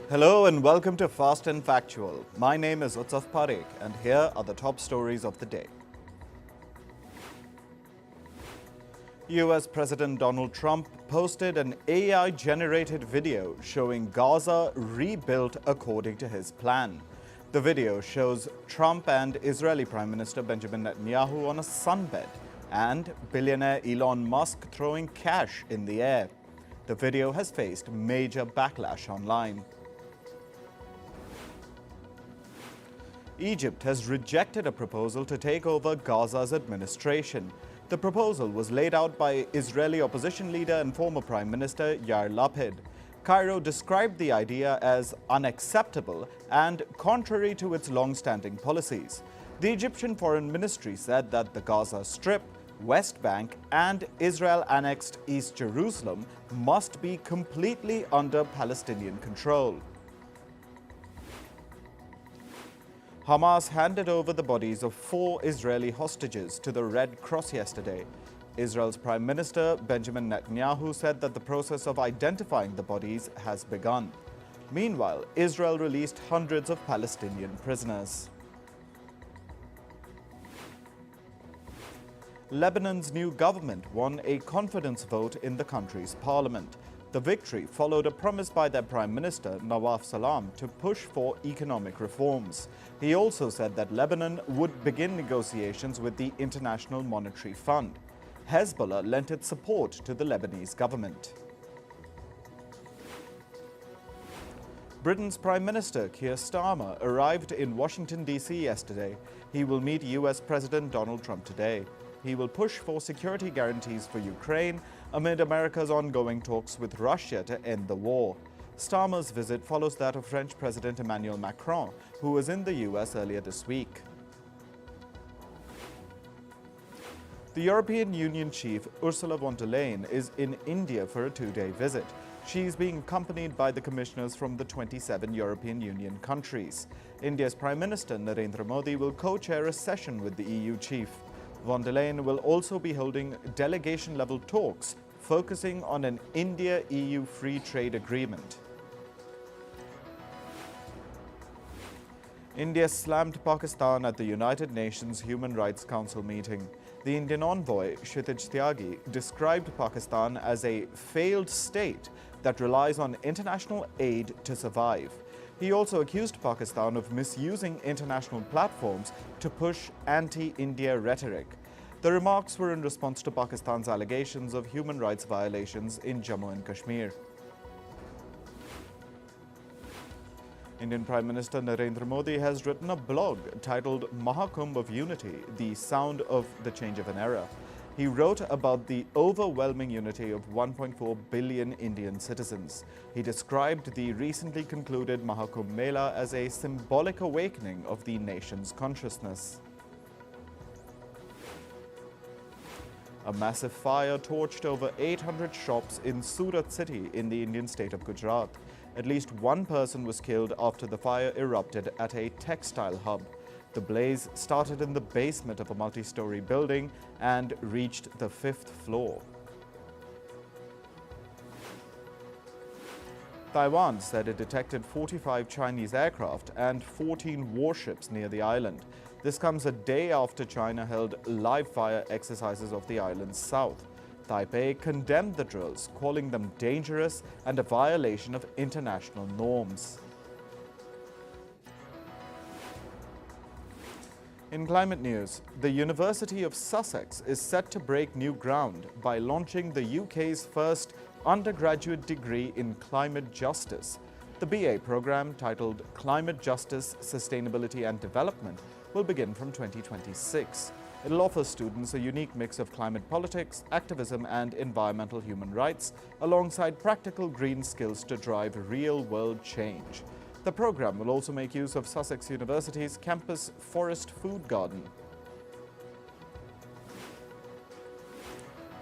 Hello and welcome to Fast and Factual. My name is Utsaf Parekh and here are the top stories of the day. US President Donald Trump posted an AI-generated video showing Gaza rebuilt according to his plan. The video shows Trump and Israeli Prime Minister Benjamin Netanyahu on a sunbed and billionaire Elon Musk throwing cash in the air. The video has faced major backlash online. Egypt has rejected a proposal to take over Gaza's administration. The proposal was laid out by Israeli opposition leader and former Prime Minister Yair Lapid. Cairo described the idea as unacceptable and contrary to its long-standing policies. The Egyptian Foreign Ministry said that the Gaza Strip, West Bank and Israel-annexed East Jerusalem must be completely under Palestinian control. Hamas handed over the bodies of 4 Israeli hostages to the Red Cross yesterday. Israel's Prime Minister Benjamin Netanyahu said that the process of identifying the bodies has begun. Meanwhile, Israel released hundreds of Palestinian prisoners. Lebanon's new government won a confidence vote in the country's parliament. The victory followed a promise by their Prime Minister, Nawaf Salam, to push for economic reforms. He also said that Lebanon would begin negotiations with the International Monetary Fund. Hezbollah lent its support to the Lebanese government. Britain's Prime Minister Keir Starmer arrived in Washington, D.C. yesterday. He will meet US President Donald Trump today. He will push for security guarantees for Ukraine amid America's ongoing talks with Russia to end the war. Starmer's visit follows that of French President Emmanuel Macron, who was in the US earlier this week. The European Union chief Ursula von der Leyen is in India for a 2-day visit. She is being accompanied by the commissioners from the 27 European Union countries. India's Prime Minister Narendra Modi will co-chair a session with the EU chief. Von der Leyen will also be holding delegation-level talks focusing on an India-EU free trade agreement. India slammed Pakistan at the United Nations Human Rights Council meeting. The Indian envoy, Kshitij Tyagi, described Pakistan as a failed state that relies on international aid to survive. He also accused Pakistan of misusing international platforms to push anti-India rhetoric. The remarks were in response to Pakistan's allegations of human rights violations in Jammu and Kashmir. Indian Prime Minister Narendra Modi has written a blog titled Mahakumbh of Unity, the sound of the change of an era. He wrote about the overwhelming unity of 1.4 billion Indian citizens. He described the recently concluded Mahakumbh Mela as a symbolic awakening of the nation's consciousness. A massive fire torched over 800 shops in Surat city in the Indian state of Gujarat. At least one person was killed after the fire erupted at a textile hub. The blaze started in the basement of a multi-story building and reached the 5th floor. Taiwan said it detected 45 Chinese aircraft and 14 warships near the island. This comes a day after China held live-fire exercises off the island's south. Taipei condemned the drills, calling them dangerous and a violation of international norms. In climate news, the University of Sussex is set to break new ground by launching the UK's first undergraduate degree in climate justice. The BA program, titled Climate Justice, Sustainability and Development, will begin from 2026. It'll offer students a unique mix of climate politics, activism and environmental human rights, alongside practical green skills to drive real-world change. The program will also make use of Sussex University's campus forest food garden.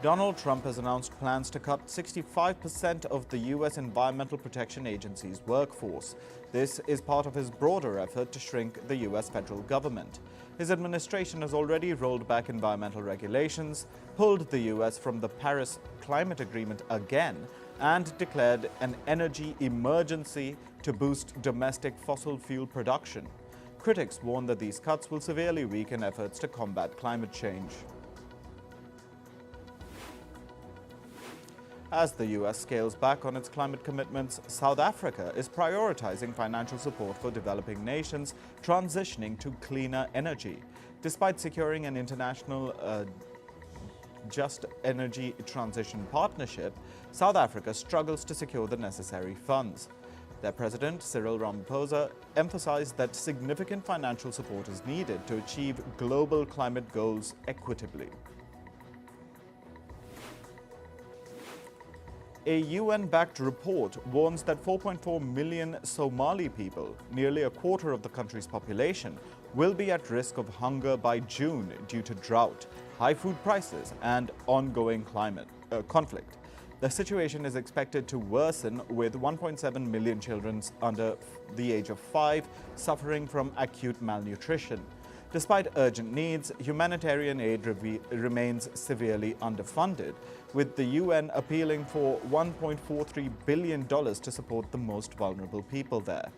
Donald Trump has announced plans to cut 65% of the U.S. Environmental Protection Agency's workforce. This is part of his broader effort to shrink the U.S. federal government. His administration has already rolled back environmental regulations, pulled the U.S. from the Paris Climate Agreement again, and declared an energy emergency to boost domestic fossil fuel production. Critics warn that these cuts will severely weaken efforts to combat climate change. As the US scales back on its climate commitments, South Africa is prioritizing financial support for developing nations transitioning to cleaner energy. Despite securing an international Just Energy Transition Partnership, South Africa struggles to secure the necessary funds. Their president, Cyril Ramaphosa, emphasized that significant financial support is needed to achieve global climate goals equitably. A UN-backed report warns that 4.4 million Somali people, nearly a quarter of the country's population, will be at risk of hunger by June due to drought, high food prices, and ongoing climate conflict. The situation is expected to worsen, with 1.7 million children under the age of 5 suffering from acute malnutrition. Despite urgent needs, humanitarian aid remains severely underfunded, with the UN appealing for $1.43 billion to support the most vulnerable people there.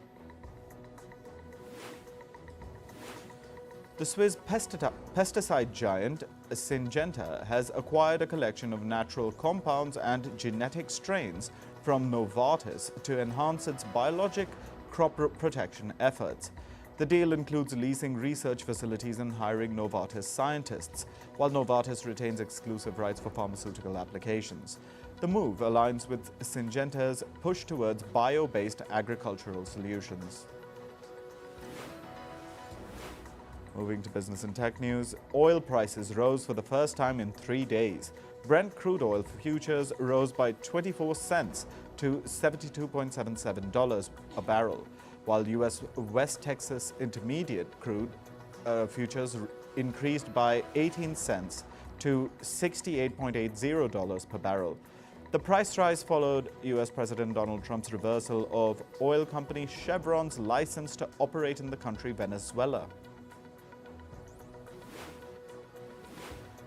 The Swiss pesticide giant Syngenta has acquired a collection of natural compounds and genetic strains from Novartis to enhance its biologic crop protection efforts. The deal includes leasing research facilities and hiring Novartis scientists, while Novartis retains exclusive rights for pharmaceutical applications. The move aligns with Syngenta's push towards bio-based agricultural solutions. Moving to business and tech news, oil prices rose for the first time in 3 days. Brent crude oil futures rose by 24 cents to $72.77 a barrel, while U.S. West Texas Intermediate crude futures increased by 18 cents to $68.80 per barrel. The price rise followed U.S. President Donald Trump's reversal of oil company Chevron's license to operate in the country Venezuela.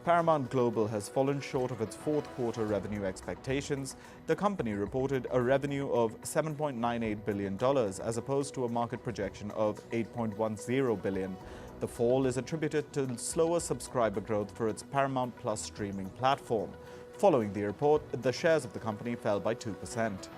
Paramount Global has fallen short of its fourth quarter revenue expectations. The company reported a revenue of $7.98 billion as opposed to a market projection of $8.10 billion. The fall is attributed to slower subscriber growth for its Paramount Plus streaming platform. Following the report, the shares of the company fell by 2%.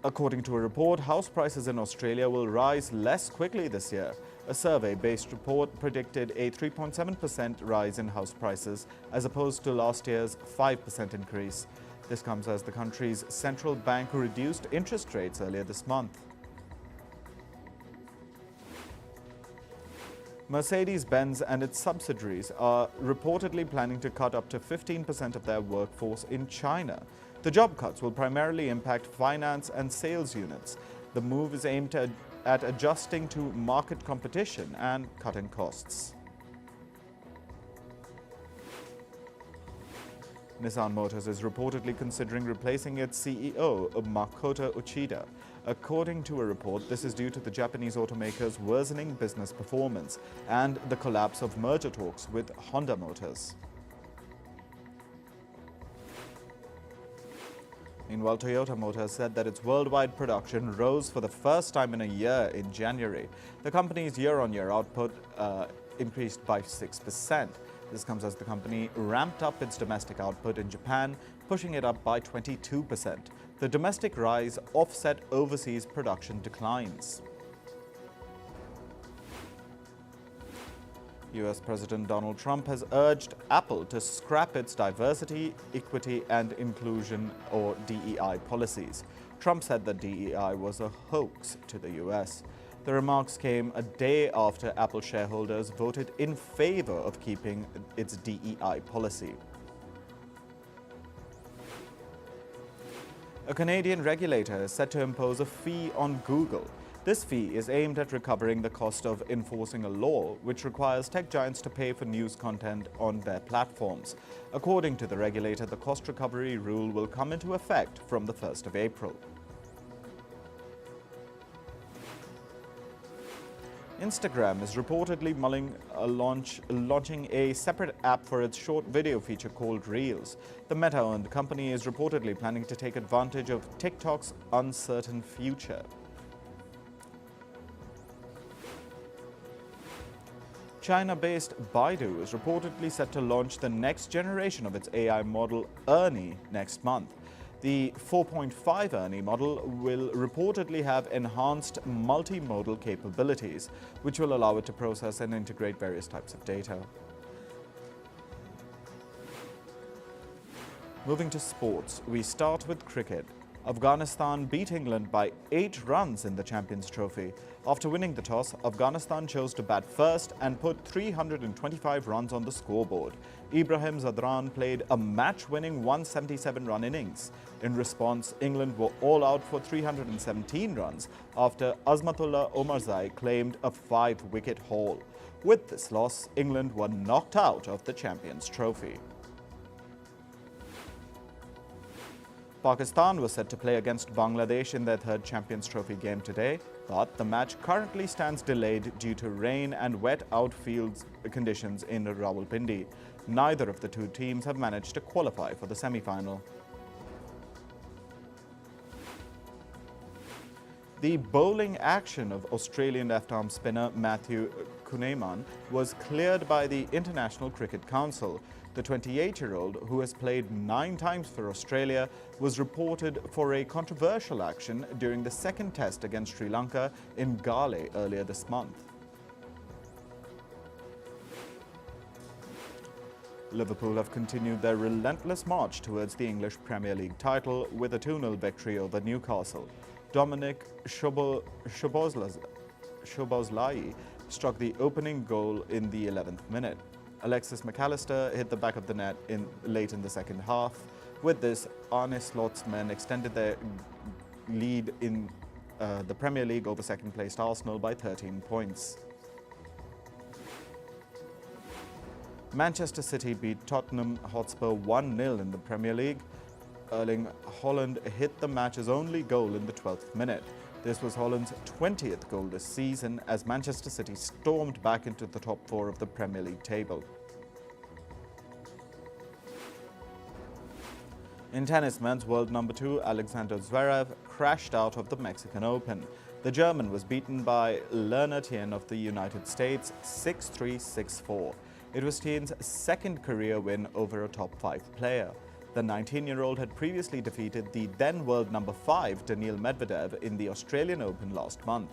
According to a report, house prices in Australia will rise less quickly this year. A survey-based report predicted a 3.7% rise in house prices as opposed to last year's 5% increase. This comes as the country's central bank reduced interest rates earlier this month. Mercedes-Benz and its subsidiaries are reportedly planning to cut up to 15% of their workforce in China. The job cuts will primarily impact finance and sales units. The move is aimed at adjusting to market competition and cutting costs. Nissan Motors is reportedly considering replacing its CEO, Makoto Uchida. According to a report, this is due to the Japanese automaker's worsening business performance and the collapse of merger talks with Honda Motors. Meanwhile, Toyota Motors said that its worldwide production rose for the first time in a year in January. The company's year-on-year output increased by 6%. This comes as the company ramped up its domestic output in Japan, pushing it up by 22%. The domestic rise offset overseas production declines. U.S. President Donald Trump has urged Apple to scrap its diversity, equity, and inclusion, or DEI, policies. Trump said that DEI was a hoax to the U.S. The remarks came a day after Apple shareholders voted in favor of keeping its DEI policy. A Canadian regulator is set to impose a fee on Google. This fee is aimed at recovering the cost of enforcing a law which requires tech giants to pay for news content on their platforms. According to the regulator, the cost recovery rule will come into effect from the 1st of April. Instagram is reportedly launching a separate app for its short video feature called Reels. The Meta-owned company is reportedly planning to take advantage of TikTok's uncertain future. China-based Baidu is reportedly set to launch the next generation of its AI model, Ernie, next month. The 4.5 Ernie model will reportedly have enhanced multimodal capabilities, which will allow it to process and integrate various types of data. Moving to sports, we start with cricket. Afghanistan beat England by 8 runs in the Champions Trophy. After winning the toss, Afghanistan chose to bat first and put 325 runs on the scoreboard. Ibrahim Zadran played a match-winning 177-run innings. In response, England were all out for 317 runs after Azmatullah Omarzai claimed a 5-wicket haul. With this loss, England were knocked out of the Champions Trophy. Pakistan was set to play against Bangladesh in their third Champions Trophy game today, but the match currently stands delayed due to rain and wet outfield conditions in Rawalpindi. Neither of the two teams have managed to qualify for the semi-final. The bowling action of Australian left-arm spinner Matthew Kuhnemann was cleared by the International Cricket Council. The 28-year-old, who has played 9 times for Australia, was reported for a controversial action during the second test against Sri Lanka in Gale earlier this month. Liverpool have continued their relentless march towards the English Premier League title with a 2-0 victory over Newcastle. Dominic Szoboszlai struck the opening goal in the 11th minute. Alexis McAllister hit the back of the net late in the second half. With this, Arne Slot's men extended their lead in the Premier League over second-placed Arsenal by 13 points. Manchester City beat Tottenham Hotspur 1-0 in the Premier League. Erling Haaland hit the match's only goal in the 12th minute. This was Haaland's 20th goal this season as Manchester City stormed back into the top 4 of the Premier League table. In tennis, men's world number 2 Alexander Zverev crashed out of the Mexican Open. The German was beaten by Lerner Tien of the United States 6-3, 6-4. It was Tien's second career win over a top 5 player. The 19-year-old had previously defeated the then world number 5 Daniil Medvedev in the Australian Open last month.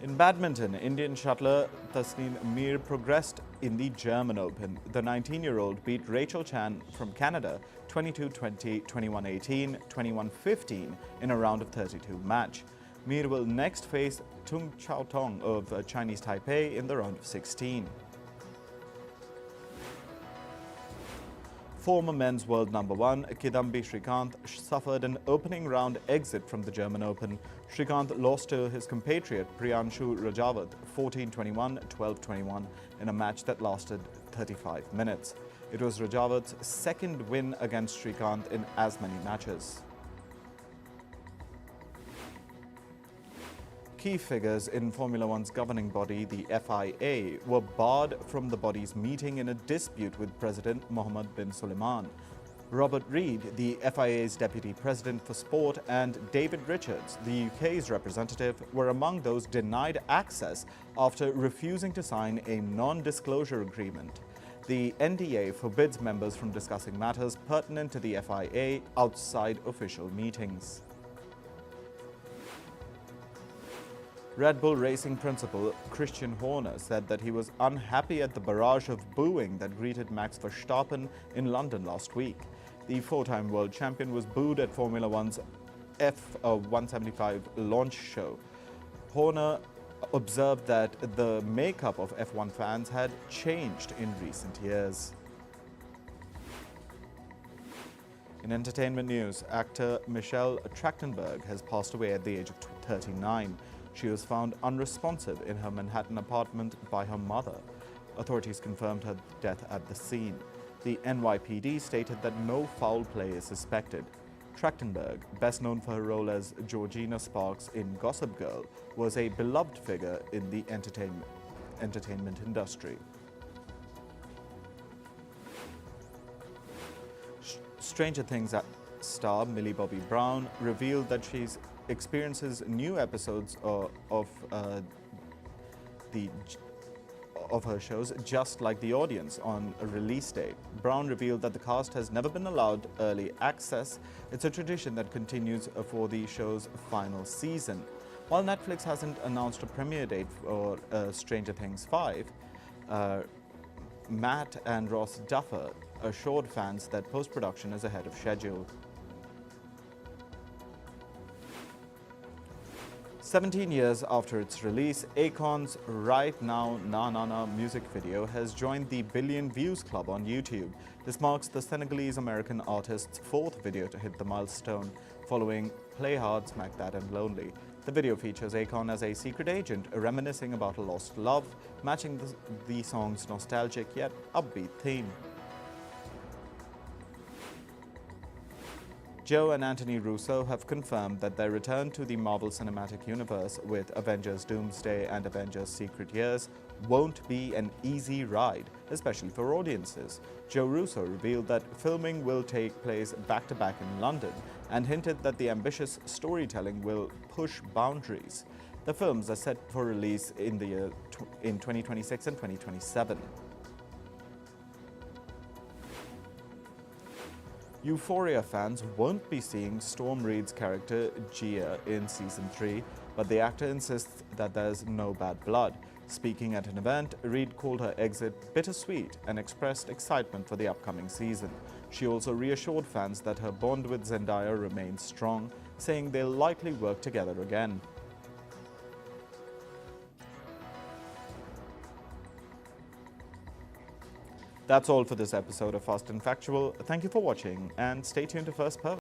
In badminton, Indian shuttler Tasneem Mir progressed in the German Open. The 19-year-old beat Rachel Chan from Canada 22-20, 21-18, 21-15 in a round of 32 match. Mir will next face Tung Chao Tong of Chinese Taipei in the round of 16. Former men's world number 1 Kidambi Srikanth suffered an opening round exit from the German Open. Srikanth lost to his compatriot Priyanshu Rajawat 14-21, 12-21 in a match that lasted 35 minutes. It was Rajawat's second win against Srikanth in as many matches. Key figures in Formula One's governing body, the FIA, were barred from the body's meeting in a dispute with President Mohammed bin Suleiman. Robert Reid, the FIA's deputy president for sport, and David Richards, the UK's representative, were among those denied access after refusing to sign a non-disclosure agreement. The NDA forbids members from discussing matters pertinent to the FIA outside official meetings. Red Bull Racing principal Christian Horner said that he was unhappy at the barrage of booing that greeted Max Verstappen in London last week. The 4-time world champion was booed at Formula One's F175 launch show. Horner observed that the makeup of F1 fans had changed in recent years. In entertainment news, actor Michelle Trachtenberg has passed away at the age of 39. She was found unresponsive in her Manhattan apartment by her mother. Authorities confirmed her death at the scene. The NYPD stated that no foul play is suspected. Trachtenberg, best known for her role as Georgina Sparks in Gossip Girl, was a beloved figure in the entertainment industry. Stranger Things star Millie Bobby Brown revealed that she experiences new episodes of her shows just like the audience on a release date. Brown revealed that the cast has never been allowed early access. It's a tradition that continues for the show's final season. While Netflix hasn't announced a premiere date for Stranger Things 5, Matt and Ross Duffer assured fans that post-production is ahead of schedule. 17 years after its release, Akon's Right Now Na Na Na music video has joined the Billion Views Club on YouTube. This marks the Senegalese-American artist's fourth video to hit the milestone, following Play Hard, Smack That and Lonely. The video features Akon as a secret agent reminiscing about a lost love, matching the song's nostalgic yet upbeat theme. Joe and Anthony Russo have confirmed that their return to the Marvel Cinematic Universe with Avengers Doomsday and Avengers Secret Years won't be an easy ride, especially for audiences. Joe Russo revealed that filming will take place back-to-back in London and hinted that the ambitious storytelling will push boundaries. The films are set for release in 2026 and 2027. Euphoria fans won't be seeing Storm Reed's character Gia in Season 3, but the actor insists that there's no bad blood. Speaking at an event, Reed called her exit bittersweet and expressed excitement for the upcoming season. She also reassured fans that her bond with Zendaya remains strong, saying they'll likely work together again. That's all for this episode of Fast and Factual. Thank you for watching and stay tuned to Firstpost.